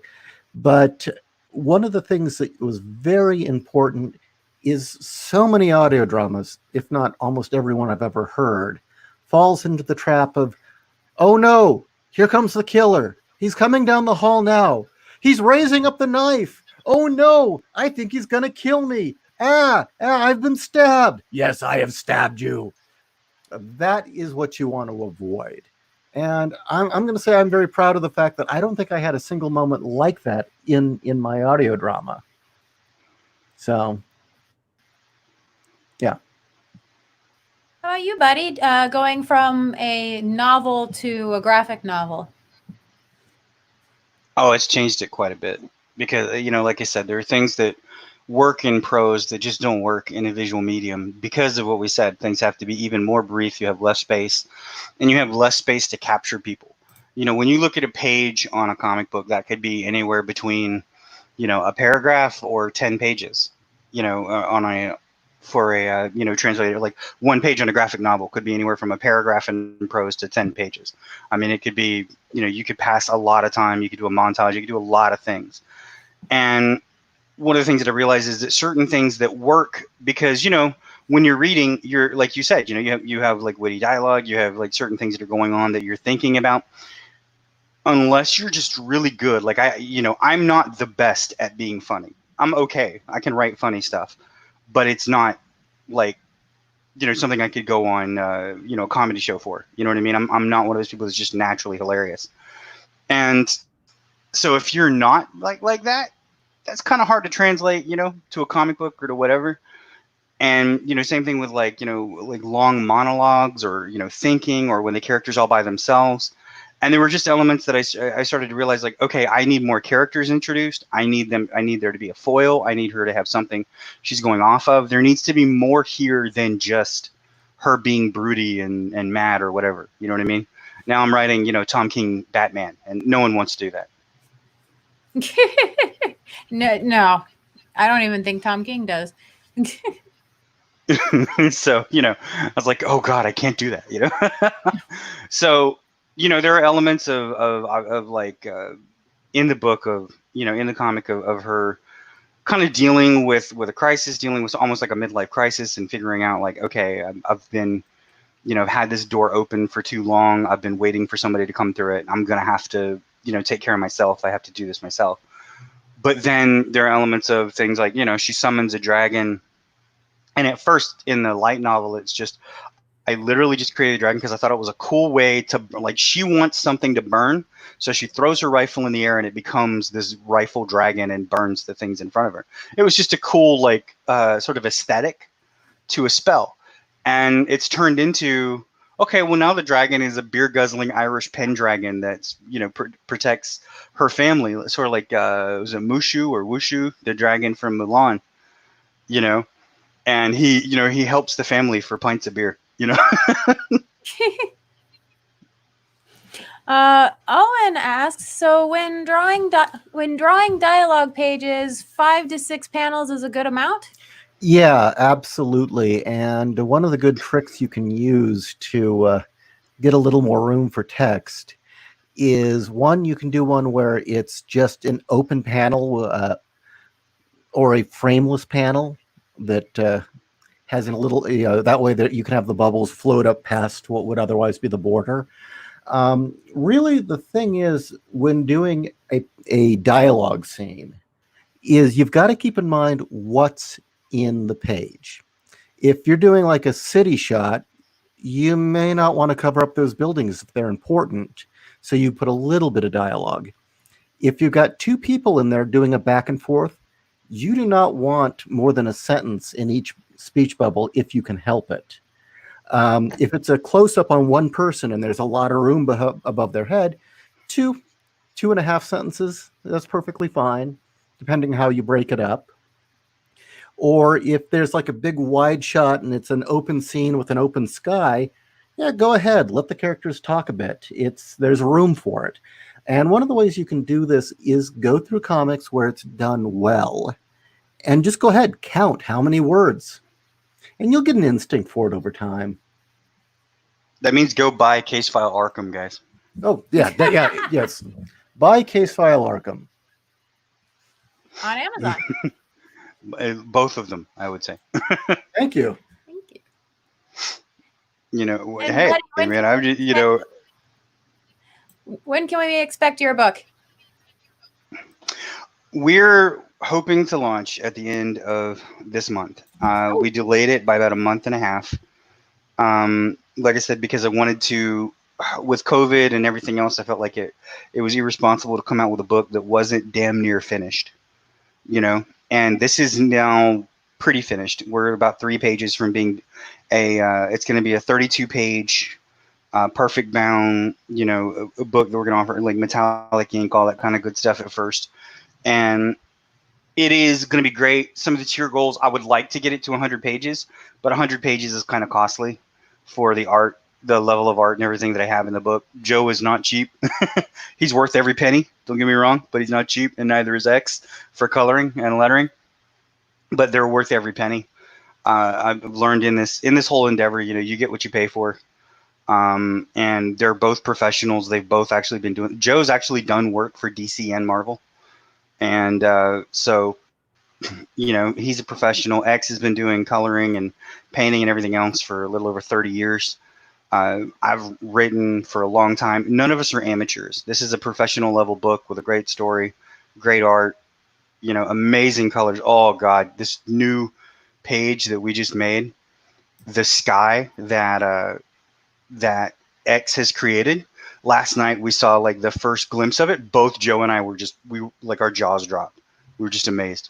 But one of the things that was very important is so many audio dramas, if not almost everyone I've ever heard, falls into the trap of, oh no, here comes the killer. He's coming down the hall now. He's raising up the knife. Oh no, I think he's going to kill me. I've been stabbed. Yes, I have stabbed you. That is what you want to avoid. And I'm going to say I'm very proud of the fact that I don't think I had a single moment like that in my audio drama. So, yeah. How about you, buddy? Going from a novel to a graphic novel. Oh, it's changed it quite a bit, because, like I said, there are things that work in prose that just don't work in a visual medium because of what we said. Things have to be even more brief. You have less space, and you have less space to capture people. When you look at a page on a comic book, that could be anywhere between, a paragraph or 10 pages, for a translator. Like, one page on a graphic novel could be anywhere from a paragraph in prose to 10 pages. I mean, it could be, you could pass a lot of time. You could do a montage. You could do a lot of things. And one of the things that I realized is that certain things that work, because, when you're reading, you're, like you said, you have like witty dialogue, you have like certain things that are going on that you're thinking about. Unless you're just really good, like I'm not the best at being funny. I'm okay. I can write funny stuff, but it's not like, something I could go on, a comedy show for. You know what I mean? I'm not one of those people that's just naturally hilarious. And so if you're not like that, that's kind of hard to translate, to a comic book or to whatever. And, same thing with like long monologues or, thinking, or when the character's all by themselves. And there were just elements that I started to realize, like, okay, I need more characters introduced. I need there to be a foil. I need her to have something she's going off of. There needs to be more here than just her being broody and mad or whatever. You know what I mean? Now I'm writing, Tom King Batman, and no one wants to do that. No, I don't even think Tom King does. So, I was like, oh God, I can't do that, So, there are elements of like in the book of, in the comic of her kind of dealing with a crisis, dealing with almost like a midlife crisis and figuring out like, okay, I've been, I've had this door open for too long. I've been waiting for somebody to come through it. I'm going to have to, take care of myself. I have to do this myself. But then there are elements of things like, she summons a dragon. And at first in the light novel, it's just, I literally just created a dragon because I thought it was a cool way to, like, she wants something to burn. So she throws her rifle in the air and it becomes this rifle dragon and burns the things in front of her. It was just a cool, like, sort of aesthetic to a spell. And it's turned into, okay, well, now the dragon is a beer guzzling Irish pendragon that's, protects her family. Sort of like, was it Mushu or Wushu, the dragon from Mulan, and he helps the family for pints of beer, Owen asks, so when drawing dialogue pages, 5 to 6 panels is a good amount? Yeah, absolutely. And one of the good tricks you can use to get a little more room for text is you can do one where it's just an open panel or a frameless panel that has a little, that way that you can have the bubbles float up past what would otherwise be the border. Really, the thing is, when doing a dialogue scene, is you've got to keep in mind what's in the page. If you're doing like a city shot, you may not want to cover up those buildings if they're important, so you put a little bit of dialogue. If you've got 2 people in there doing a back and forth, you do not want more than a sentence in each speech bubble if you can help it. If it's a close-up on one person and there's a lot of room above their head, 2.5 sentences, that's perfectly fine, depending how you break it up. Or if there's like a big wide shot and it's an open scene with an open sky, yeah, go ahead, let the characters talk a bit. There's room for it. And one of the ways you can do this is go through comics where it's done well and just go ahead, count how many words. And you'll get an instinct for it over time. That means go buy Case File Arkham, guys. Oh, yeah, yes. Buy Case File Arkham. On Amazon. Both of them, I would say. Thank you. Thank you. And hey, man, I'm just, When can we expect your book? We're hoping to launch at the end of this month. We delayed it by about a month and a half. Like I said, because I wanted to, with COVID and everything else, I felt like it was irresponsible to come out with a book that wasn't damn near finished, and this is now pretty finished. We're about 3 pages from being it's going to be a 32-page, perfect bound, a book that we're going to offer, like metallic ink, all that kind of good stuff at first. And it is going to be great. Some of the tier goals, I would like to get it to 100 pages, but 100 pages is kind of costly for the art, the level of art and everything that I have in the book. Joe is not cheap. He's worth every penny, don't get me wrong, but he's not cheap, and neither is X for coloring and lettering. But they're worth every penny. I've learned in this whole endeavor, you get what you pay for. And they're both professionals. They've both actually been doing. Joe's actually done work for DC and Marvel, and so he's a professional. X has been doing coloring and painting and everything else for a little over 30 years. I've written for a long time. None of us are amateurs. This is a professional level book with a great story, great art, amazing colors. Oh God, this new page that we just made, the sky that that X has created. Last night we saw like the first glimpse of it. Both Joe and I were like our jaws dropped. We were just amazed.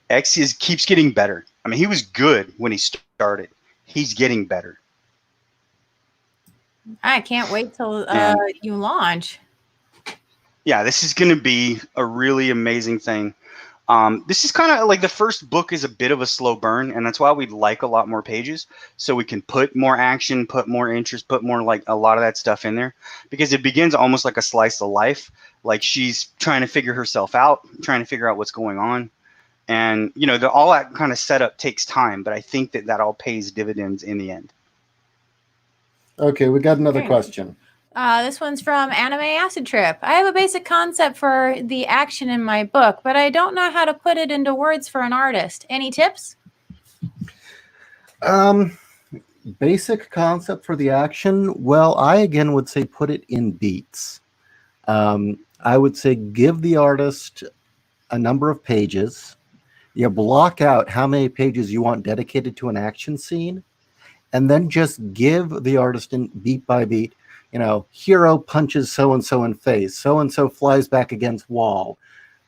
X keeps getting better. I mean, he was good when he started. He's getting better. I can't wait till And you launch. yeah, this is going to be a really amazing thing. This is kind of like the first book is a bit of a slow burn, and that's why we'd like a lot more pages so we can put more action, put more interest, put more like a lot of that stuff in there, because it begins almost like a slice of life. Like she's trying to figure herself out, trying to figure out what's going on. And, you know, all that kind of setup takes time, but I think that that all pays dividends in the end. Okay, we got another Very nice. question. This one's from Anime Acid Trip. I have a basic concept for the action in my book, but I don't know how to put it into words for an artist. Any tips? Basic concept for the action. Well, I again would say put it in beats. I would say give the artist a number of pages. You block out how many pages you want dedicated to an action scene, and then just give the artist in beat by beat. You know, hero punches so and so in face. So and so flies back against wall,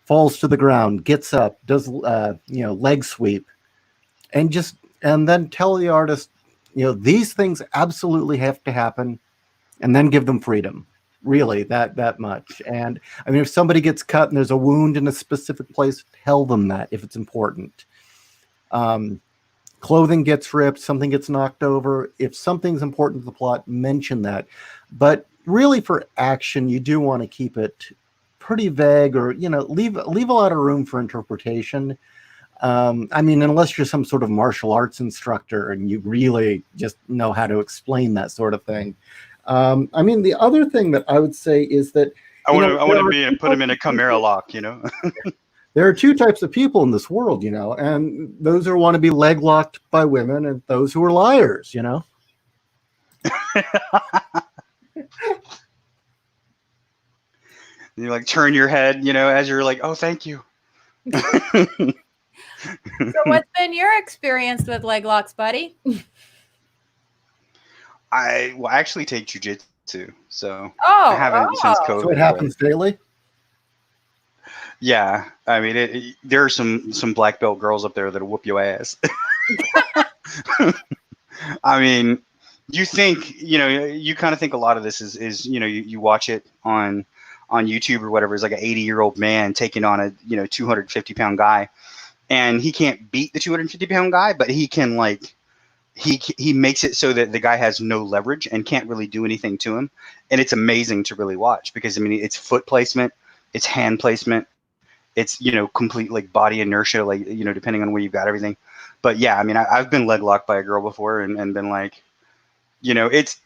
falls to the ground, gets up, does leg sweep, and then tell the artist, these things absolutely have to happen, and then give them freedom. Really, that much. And I mean, if somebody gets cut and there's a wound in a specific place, tell them that if it's important. Clothing gets ripped, something gets knocked over. If something's important to the plot, mention that. But really, for action, you do want to keep it pretty vague, or leave a lot of room for interpretation. I mean, unless you're some sort of martial arts instructor and you really just know how to explain that sort of thing. I mean, the other thing that I would say is that I want to put him in a Chimera lock, There are two types of people in this world, and those who want to be leg locked by women and those who are liars, You like turn your head, as you're like, oh, thank you. So what's been your experience with leg locks, buddy? I actually take jujitsu, so I haven't since COVID. So it happens daily? Yeah, I mean, there are some black belt girls up there that'll whoop your ass. I mean, you think, you kind of think a lot of this is you watch it on YouTube or whatever. It's like an 80-year-old man taking on a 250-pound guy, and he can't beat the 250-pound guy, but he can he makes it so that the guy has no leverage and can't really do anything to him. And it's amazing to really watch because, I mean, it's foot placement, it's hand placement, it's, complete like body inertia, like, depending on where you've got everything. But yeah, I mean, I've been leg locked by a girl before and been like, it's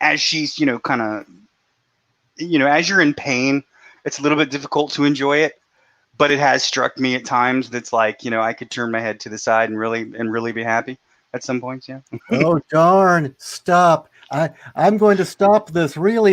as she's, kind of, as you're in pain, it's a little bit difficult to enjoy it. But it has struck me at times that's like, I could turn my head to the side and really be happy at some points. Yeah. Oh, darn. Stop. I'm going to stop this. Really,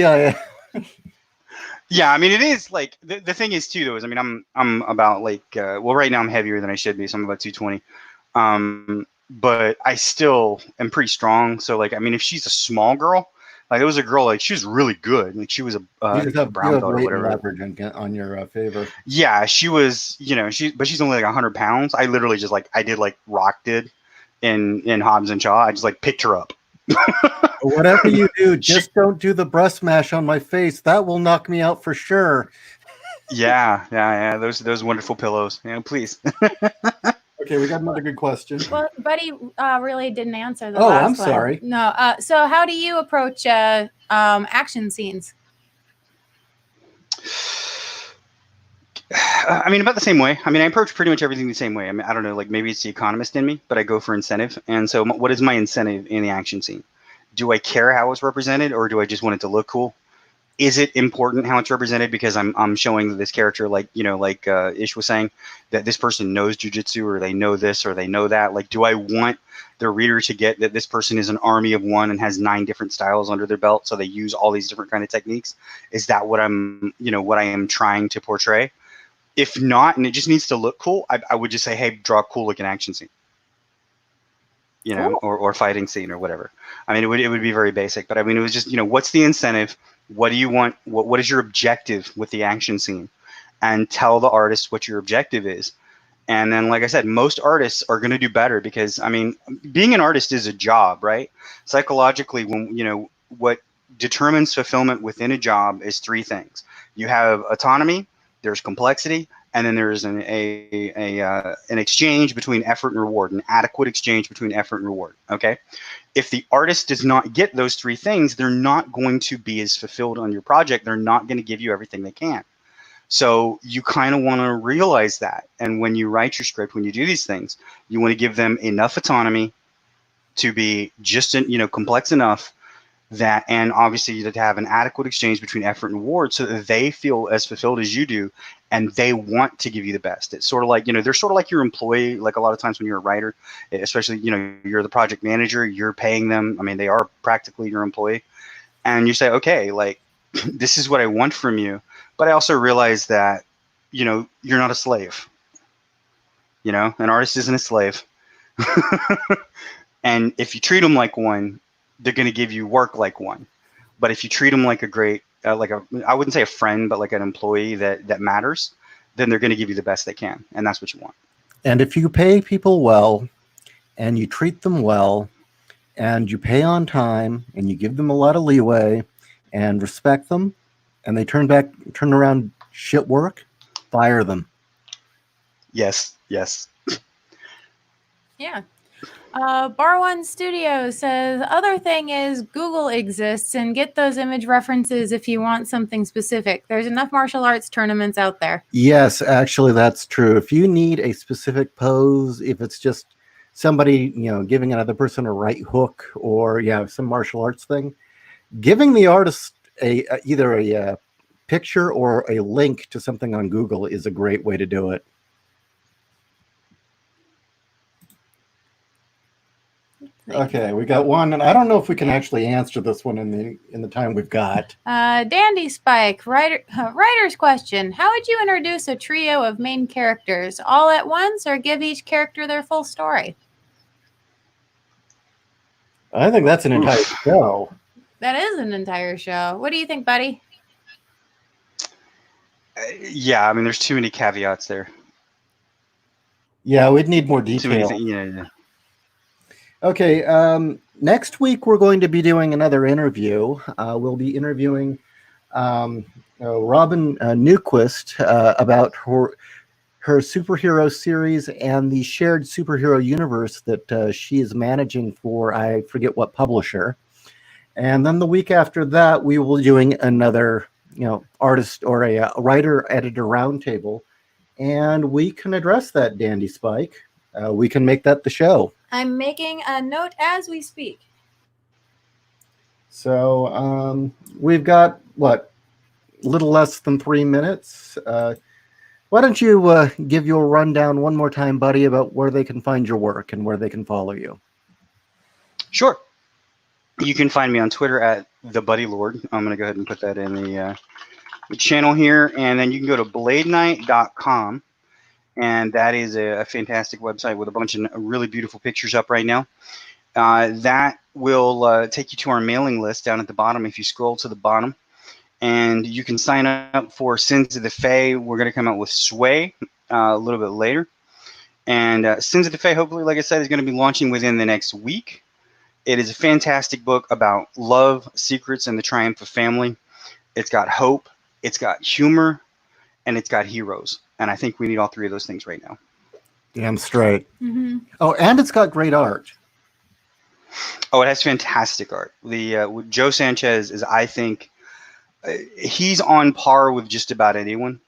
Yeah, I mean, it is like the thing is too, though, is I mean, I'm about like right now I'm heavier than I should be, so I'm about 220. But I still am pretty strong. So like, I mean, if she's a small girl, like there was a girl, like she was really good. Like she was a brown belt or whatever. Leverage on your favor. Yeah, she was, but she's only like 100 pounds. I literally just I did like Rock did in Hobbs and Shaw. I just like picked her up. Whatever you do, just don't do the breast mash on my face. That will knock me out for sure. Yeah. Those wonderful pillows. Yeah, please. Okay, we got another good question. Well, Buddy really didn't answer the last one. Oh, I'm sorry. No. So how do you approach action scenes? I mean, about the same way. I mean, I approach pretty much everything the same way. I mean, I don't know, like maybe it's the economist in me, but I go for incentive. And so what is my incentive in the action scene? Do I care how it's represented, or do I just want it to look cool? Is it important how it's represented because I'm showing this character, like, Ish was saying, that this person knows jujitsu, or they know this, or they know that? Like, do I want the reader to get that this person is an army of one and has 9 different styles under their belt, so they use all these different kind of techniques? Is that what what I am trying to portray? If not, and it just needs to look cool, I would just say, hey, draw a cool looking action scene, cool. or fighting scene or whatever. I mean, it would be very basic, but I mean, it was just, what's the incentive? What do you want? What is your objective with the action scene? And tell the artist what your objective is. And then, like I said, most artists are going to do better because, I mean, being an artist is a job, right? Psychologically, what determines fulfillment within a job is three things. You have autonomy, there's complexity, and then there's an exchange between effort and reward, an adequate exchange between effort and reward. Okay. If the artist does not get those three things, they're not going to be as fulfilled on your project. They're not going to give you everything they can. So you kind of want to realize that. And when you write your script, when you do these things, you want to give them enough autonomy to be just, complex enough that, and obviously to have an adequate exchange between effort and reward so that they feel as fulfilled as you do and they want to give you the best. It's sort of like, they're sort of like your employee. Like a lot of times when you're a writer, especially, you're the project manager, you're paying them. I mean, they are practically your employee. And you say, okay, like, this is what I want from you. But I also realize that, you're not a slave. An artist isn't a slave. And if you treat them like one, they're going to give you work like one. But if you treat them like a great, I wouldn't say a friend, but like an employee that matters, then they're going to give you the best they can. And that's what you want. And if you pay people well and you treat them well and you pay on time and you give them a lot of leeway and respect them and they turn around shit work, fire them. Yes. Yeah. Bar One Studio says, other thing is Google exists and get those image references if you want something specific. There's enough martial arts tournaments out there. Yes, actually, that's true. If you need a specific pose, if it's just somebody, giving another person a right hook or, some martial arts thing, giving the artist either a picture or a link to something on Google is a great way to do it. Okay, we got one, and I don't know if we can actually answer this one in the time we've got. Dandy Spike, writer's question. How would you introduce a trio of main characters all at once or give each character their full story? I think that's an entire show. That is an entire show. What do you think, buddy? Yeah, I mean, there's too many caveats there. Yeah, we'd need more detail. Too many things, yeah. Okay, next week we're going to be doing another interview. We'll be interviewing Robin Newquist about her superhero series and the shared superhero universe that she is managing for, I forget what publisher. And then the week after that, we will be doing another, artist or a writer-editor roundtable, and we can address that, Dandy Spike. We can make that the show. I'm making a note as we speak. So we've got, a little less than 3 minutes. Why don't you give your rundown one more time, buddy, about where they can find your work and where they can follow you? Sure. You can find me on Twitter at TheBuddyLord. I'm going to go ahead and put that in the channel here. And then you can go to bladenight.com. And that is a fantastic website with a bunch of really beautiful pictures up right now. That will take you to our mailing list down at the bottom if you scroll to the bottom. And you can sign up for Sins of the Fae. We're going to come out with Sway a little bit later. And Sins of the Fae, hopefully, like I said, is going to be launching within the next week. It is a fantastic book about love, secrets, and the triumph of family. It's got hope, it's got humor, and it's got heroes. And I think we need all three of those things right now. Damn straight. Mm-hmm. Oh, and it's got great art. Oh, it has fantastic art. The Joe Sanchez is, I think, he's on par with just about anyone.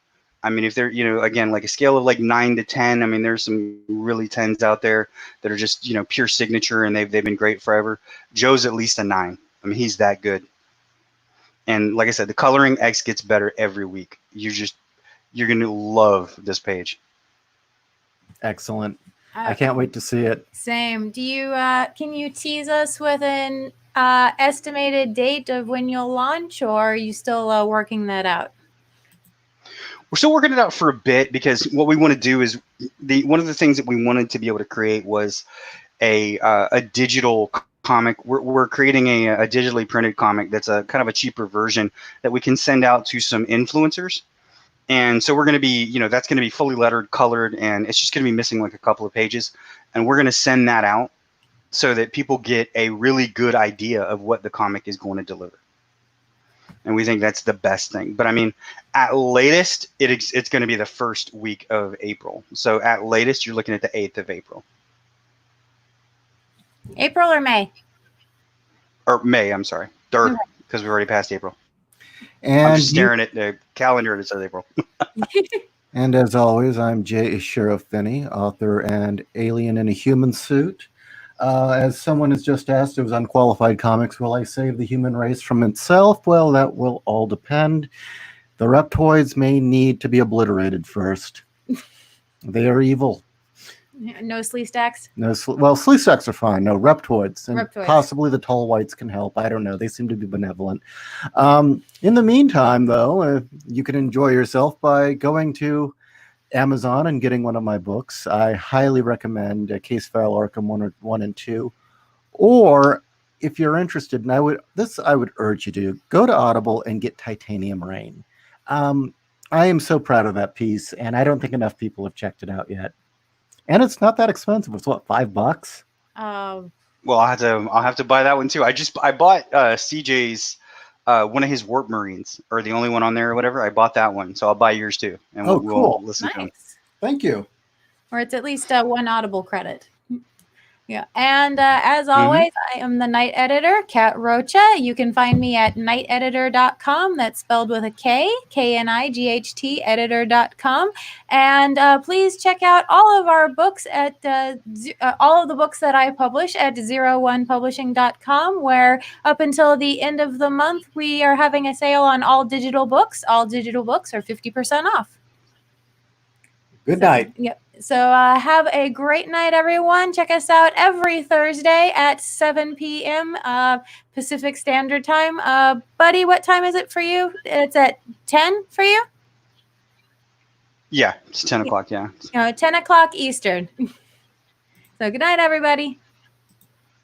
I mean, if they're, again, like a scale of like 9 to 10, I mean, there's some really 10s out there that are just, pure signature and they've been great forever. Joe's at least a 9. I mean, he's that good. And like I said, the coloring X gets better every week. You're going to love this page. Excellent. I can't wait to see it. Same. Do you can you tease us with an estimated date of when you'll launch, or are you still working that out? We're still working it out for a bit because what we want to do is one of the things that we wanted to be able to create was a digital comic. We're creating a digitally printed comic that's a kind of a cheaper version that we can send out to some influencers. And so we're going to be, that's going to be fully lettered, colored, and it's just going to be missing like a couple of pages. And we're going to send that out so that people get a really good idea of what the comic is going to deliver. And we think that's the best thing. But I mean, at latest, it's going to be the first week of April. So at latest, you're looking at the 8th of April. April or May? Or May, I'm sorry. Because we're already past April. And I'm just staring at the calendar and it says April. And as always, I'm J.Ishiro Finney, author and alien in a human suit. As someone has just asked, it was Unqualified Comics. Will I save the human race from itself? Well, that will all depend. The reptoids may need to be obliterated first. They are evil. No slee stacks? No, well, slee stacks are fine. No, reptoids. And Reptoids. possibly the tall whites can help. I don't know. They seem to be benevolent. In the meantime, though, you can enjoy yourself by going to Amazon and getting one of my books. I highly recommend Case File Arkham 1 and 2. Or if you're interested, and I would urge you to go to Audible and get Titanium Rain. I am so proud of that piece, and I don't think enough people have checked it out yet. And it's not that expensive. It's what, $5? Well, I'll have to buy that one too. I bought CJ's one of his Warp Marines, or the only one on there or whatever. I bought that one, so I'll buy yours too. And cool. We'll listen to them. Nice. Thank you. Or it's at least one Audible credit. Yeah. And as always, I am the Night Editor, Kat Rocha. You can find me at nighteditor.com. That's spelled with a K, K-N-I-G-H-T, editor.com. And please check out all of our books at all of the books that I publish at 01publishing.com, where up until the end of the month, we are having a sale on all digital books. All digital books are 50% off. Good night. Yep. So have a great night, everyone. Check us out every Thursday at 7 p.m. Pacific Standard Time. Buddy, what time is it for you? It's at 10 for you? Yeah, it's 10 o'clock, yeah. 10 o'clock Eastern. So good night, everybody.